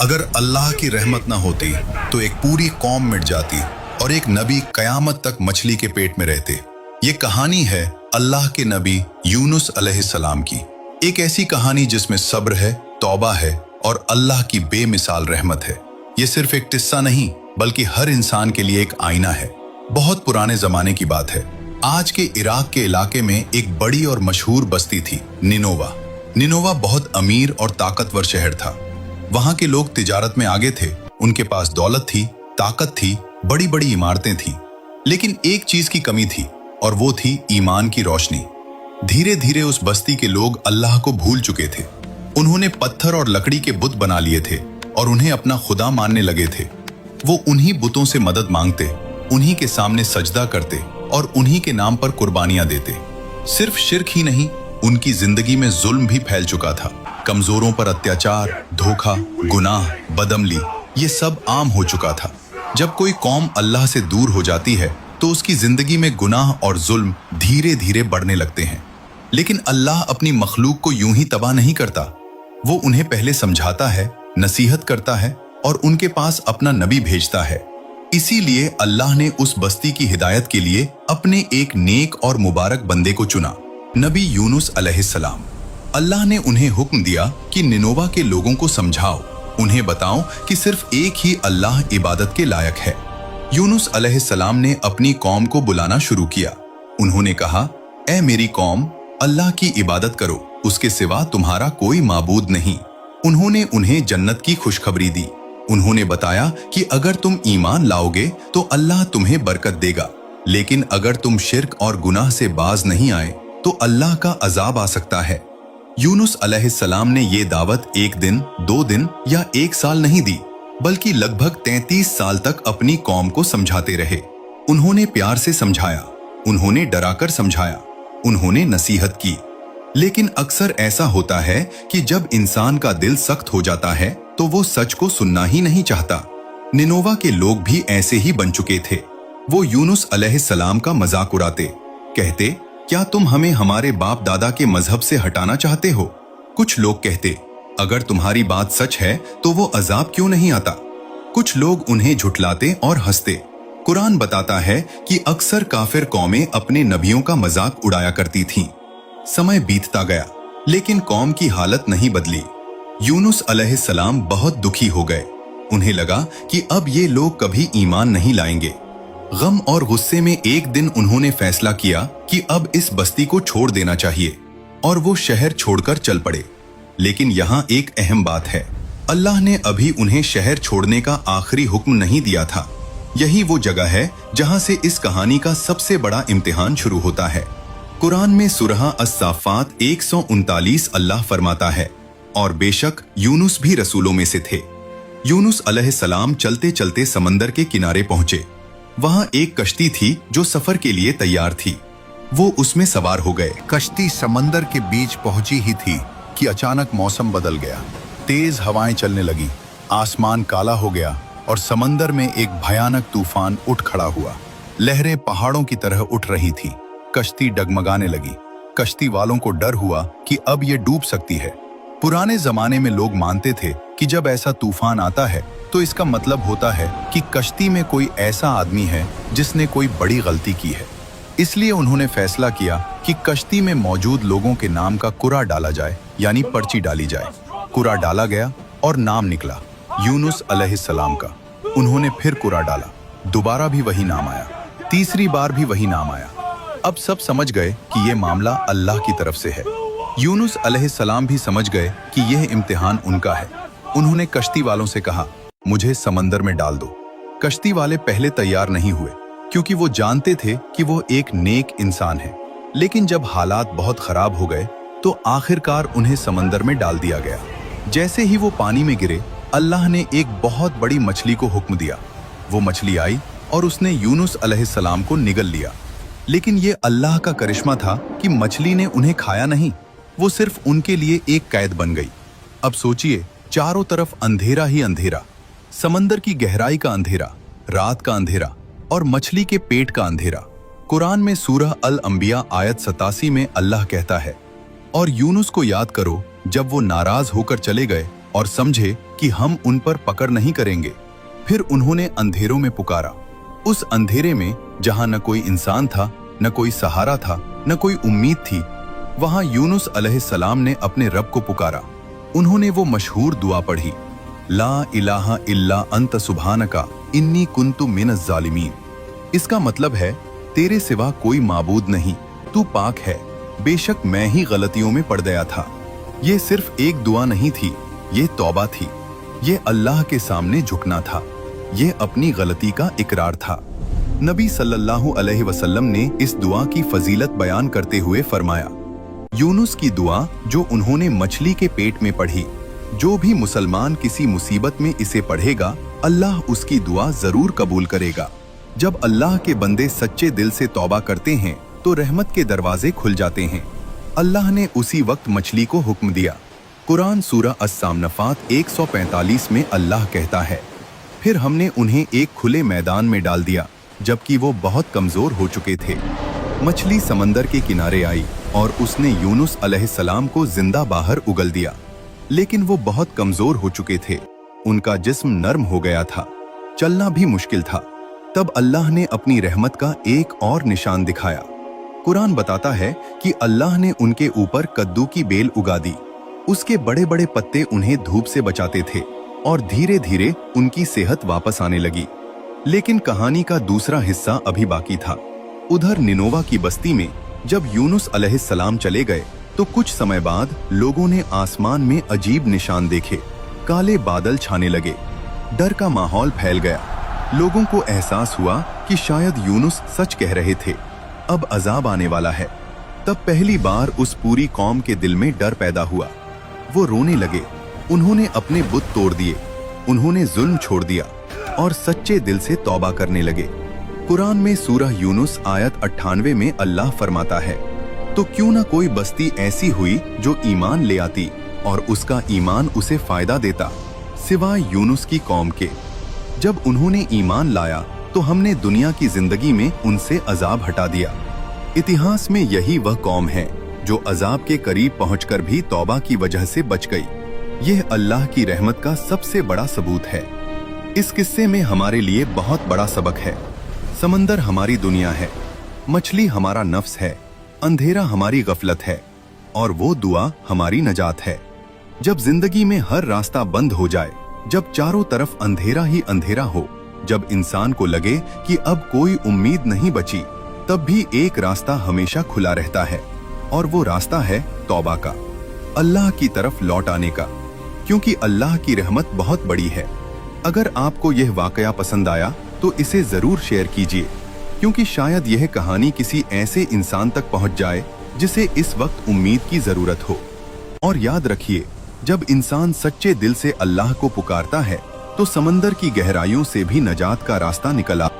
अगर अल्लाह की रहमत ना होती तो एक पूरी कौम मिट जाती और एक नबी कयामत तक मछली के पेट में रहते। ये कहानी है अल्लाह के नबी यूनुस अलैहिस्सलाम की। एक ऐसी कहानी जिसमें सब्र है, तौबा है और अल्लाह की बेमिसाल रहमत है। ये सिर्फ एक किस्सा नहीं बल्कि हर इंसान के लिए एक आईना है। बहुत पुराने जमाने की बात है। आज के इराक के इलाके में एक बड़ी और मशहूर बस्ती थी, निनोवा। निनोवा बहुत अमीर और ताकतवर शहर था। वहां के लोग तिजारत में आगे थे, उनके पास दौलत थी, ताकत थी, बड़ी बड़ी इमारतें थी। लेकिन एक चीज की कमी थी और वो थी ईमान की रोशनी। धीरे धीरे उस बस्ती के लोग अल्लाह को भूल चुके थे। उन्होंने पत्थर और लकड़ी के बुत बना लिए थे और उन्हें अपना खुदा मानने लगे थे। वो उन्हीं बुतों से मदद मांगते, उन्हीं के सामने सजदा करते और उन्हीं के नाम पर कुर्बानियां देते। सिर्फ शिर्क ही नहीं, उनकी जिंदगी में जुल्म भी फैल चुका था। कमजोरों पर अत्याचार, धोखा, गुनाह, बदअमली, ये सब आम हो चुका था। जब कोई कौम अल्लाह से दूर हो जाती है तो उसकी जिंदगी में गुनाह और जुल्म धीरे धीरे बढ़ने लगते हैं। लेकिन अल्लाह अपनी मखलूक को यूं ही तबाह नहीं करता। वो उन्हें पहले समझाता है, नसीहत करता है और उनके पास अपना नबी भेजता है। इसीलिए अल्लाह ने उस बस्ती की हिदायत के लिए अपने एक नेक और मुबारक बंदे को चुना, नबी यूनुस अलैहिस्सलाम। अल्लाह ने उन्हें हुक्म दिया कि निनोवा के लोगों को समझाओ, उन्हें बताओ कि सिर्फ एक ही अल्लाह इबादत के लायक है। यूनुस अलैहिस्सलाम ने अपनी कौम को बुलाना शुरू किया। उन्होंने कहा, ऐ मेरी कौम, अल्लाह की इबादत करो, उसके सिवा तुम्हारा कोई माबूद नहीं। उन्होंने उन्हें जन्नत की खुशखबरी दी। उन्होंने बताया कि अगर तुम ईमान लाओगे तो अल्लाह तुम्हें बरकत देगा, लेकिन अगर तुम शिर्क और गुनाह से बाज नहीं आए तो अल्लाह का अजाब आ सकता है। यूनुस अलैहिस्सलाम ने ये दावत एक दिन, 2 दिन या 1 साल नहीं दी, बल्कि लगभग 33 साल तक अपनी कौम को समझाते रहे। उन्होंने प्यार से समझाया, उन्होंने डराकर समझाया, उन्होंने नसीहत की। लेकिन अक्सर ऐसा होता है कि जब इंसान का दिल सख्त हो जाता है तो वो सच को सुनना ही नहीं चाहता। निनोवा के लोग भी ऐसे ही बन चुके थे। वो यूनुस अलैहिस्सलाम का मजाक उड़ाते, कहते, क्या तुम हमें हमारे बाप दादा के मजहब से हटाना चाहते हो? कुछ लोग कहते, अगर तुम्हारी बात सच है तो वो अजाब क्यों नहीं आता? कुछ लोग उन्हें झुठलाते और हंसते। कुरान बताता है कि अक्सर काफिर कौमें अपने नबियों का मजाक उड़ाया करती थीं। समय बीतता गया लेकिन कौम की हालत नहीं बदली। यूनुस अलैहिस्सलाम बहुत दुखी हो गए। उन्हें लगा कि अब ये लोग कभी ईमान नहीं लाएंगे। गम और गुस्से में एक दिन उन्होंने फैसला किया कि अब इस बस्ती को छोड़ देना चाहिए और वो शहर छोड़कर चल पड़े। लेकिन यहाँ एक अहम बात है, अल्लाह ने अभी उन्हें शहर छोड़ने का आखिरी हुक्म नहीं दिया था। यही वो जगह है जहाँ से इस कहानी का सबसे बड़ा इम्तिहान शुरू होता है। कुरान में सूरह अस-साफ़ात 139 अल्लाह फरमाता है, और बेशक यूनुस भी रसूलों में से थे। यूनुस अलैहिस्सलाम चलते चलते समंदर के किनारे पहुंचे। वहां एक कश्ती थी जो सफर के लिए तैयार थी। वो उसमें सवार हो गए। कश्ती समंदर के बीच पहुंची ही थी कि अचानक मौसम बदल गया। तेज हवाएं चलने लगी, आसमान काला हो गया और समंदर में एक भयानक तूफान उठ खड़ा हुआ। लहरें पहाड़ों की तरह उठ रही थी। कश्ती डगमगाने लगी। कश्ती वालों को डर हुआ कि अब ये डूब सकती है। पुराने जमाने में लोग मानते थे कि जब ऐसा तूफान आता है तो इसका मतलब होता है कि कश्ती में कोई ऐसा आदमी है जिसने कोई बड़ी गलती की है। इसलिए उन्होंने फैसला किया कि कश्ती में मौजूद लोगों के नाम का कुरा डाला जाए, यानी पर्ची डाली जाए। कुरा डाला गया और नाम निकला यूनुस अलैहिस्सलाम का। उन्होंने फिर कुरा डाला, दोबारा भी वही नाम आया, तीसरी बार भी वही नाम आया। अब सब समझ गए कि ये मामला अल्लाह की तरफ से है। यूनुस अलैहिस्सलाम भी समझ गए कि यह इम्तिहान उनका है। उन्होंने कश्ती वालों से कहा, मुझे समंदर में डाल दो। कश्ती वाले पहले तैयार नहीं हुए क्योंकि वो जानते थे कि वो एक नेक इंसान है। लेकिन जब हालात बहुत खराब हो गए तो आखिरकार उन्हें समंदर में डाल दिया गया। जैसे ही वो पानी में गिरे, अल्लाह ने एक बहुत बड़ी मछली को हुक्म दिया। वो मछली आई और उसने यूनुस अलैहिस्सलाम को निगल लिया। लेकिन ये अल्लाह का करिश्मा था कि मछली ने उन्हें खाया नहीं, वो सिर्फ उनके लिए एक कैद बन गई। अब सोचिए, चारों तरफ अंधेरा ही अंधेरा, समंदर की गहराई का अंधेरा, रात का अंधेरा और मछली के पेट का अंधेरा। कुरान में सूरह अल अंबिया आयत 87 में अल्लाह कहता है, और यूनुस को याद करो जब वो नाराज होकर चले गए और समझे कि हम उन पर पकड़ नहीं करेंगे। फिर उन्होंने अंधेरों में पुकारा। उस अंधेरे में जहां न कोई इंसान था, न कोई सहारा था, न कोई उम्मीद थी, वहां यूनुस अलैहिस्सलाम ने अपने रब को पुकारा। उन्होंने वो मशहूर दुआ पढ़ी, ला इलाहा इल्ला अंत सुब्हानका इन्नी कुन्तु मिनज़ ज़ालिमीन। इसका मतलब है, तेरे सिवा कोई माबूद नहीं, तू पाक है, बेशक मैं ही गलतियों में पड़ गया था। ये सिर्फ एक दुआ नहीं थी, ये तौबा थी, ये अल्लाह के सामने झुकना था, ये अपनी गलती का इकरार था। नबी सल्लल्लाहु अलैहि वसल्लम ने इस दुआ की फजीलत बयान करते हुए फरमाया, यूनुस की दुआ जो उन्होंने मछली के पेट में पढ़ी, जो भी मुसलमान किसी मुसीबत में इसे पढ़ेगा, अल्लाह उसकी दुआ जरूर कबूल करेगा। जब अल्लाह के बंदे सच्चे दिल से तौबा करते हैं तो रहमत के दरवाजे खुल जाते हैं। अल्लाह ने उसी वक्त मछली को हुक्म दिया। कुरान सूरह अस-सामनफात 145 में अल्लाह कहता है, फिर हमने उन्हें एक खुले मैदान में डाल दिया जबकि वो बहुत कमजोर हो चुके थे। मछली समंदर के किनारे आई और उसने यूनुस अलैहिस्सलाम को जिंदा बाहर उगल दिया, लेकिन वो बहुत कमजोर हो चुके थे। उनका जिस्म नर्म हो गया था, चलना भी मुश्किल था। तब अल्लाह ने अपनी रहमत का एक और निशान दिखाया। कुरान बताता है कि अल्लाह ने उनके ऊपर कद्दू की बेल उगा दी। उसके बड़े बड़े पत्ते उन्हें धूप से बचाते थे और धीरे धीरे उनकी सेहत वापस आने लगी। लेकिन कहानी का दूसरा हिस्सा अभी बाकी था। उधर निनोवा की बस्ती में जब यूनुस अलैहिस्सलाम चले गए तो कुछ समय बाद लोगों ने आसमान में अजीब निशान देखे। काले बादल छाने लगे, डर का माहौल फैल गया। लोगों को एहसास हुआ कि शायद यूनुस सच कह रहे थे, अब अजाब आने वाला है। तब पहली बार उस पूरी कौम के दिल में डर पैदा हुआ। वो रोने लगे, उन्होंने अपने बुत तोड़ दिए, उन्होंने जुल्म छोड़ दिया और सच्चे दिल से तौबा करने लगे। कुरान में सूरह यूनुस आयत 98 में अल्लाह फरमाता है, तो क्यों ना कोई बस्ती ऐसी हुई जो ईमान ले आती और उसका ईमान उसे फायदा देता, सिवाय यूनुस की कौम के। जब उन्होंने ईमान लाया तो हमने दुनिया की जिंदगी में उनसे अजाब हटा दिया। इतिहास में यही वह कौम है जो अजाब के करीब पहुंचकर भी तौबा की वजह से बच गई। यह अल्लाह की रहमत का सबसे बड़ा सबूत है। इस किस्से में हमारे लिए बहुत बड़ा सबक है। समंदर हमारी दुनिया है, मछली हमारा नफ्स है, अंधेरा हमारी गफलत है और वो दुआ हमारी नजात है। जब जिंदगी में हर रास्ता बंद हो जाए, जब चारों तरफ अंधेरा ही अंधेरा हो, जब इंसान को लगे कि अब कोई उम्मीद नहीं बची, तब भी एक रास्ता हमेशा खुला रहता है और वो रास्ता है तौबा का, अल्लाह की तरफ लौट आने का, क्योंकि अल्लाह की रहमत बहुत बड़ी है। अगर आपको यह वाकया पसंद आया तो इसे जरूर शेयर कीजिए, क्योंकि शायद यह कहानी किसी ऐसे इंसान तक पहुंच जाए जिसे इस वक्त उम्मीद की जरूरत हो। और याद रखिए, जब इंसान सच्चे दिल से अल्लाह को पुकारता है तो समंदर की गहराइयों से भी नजात का रास्ता निकल आता है।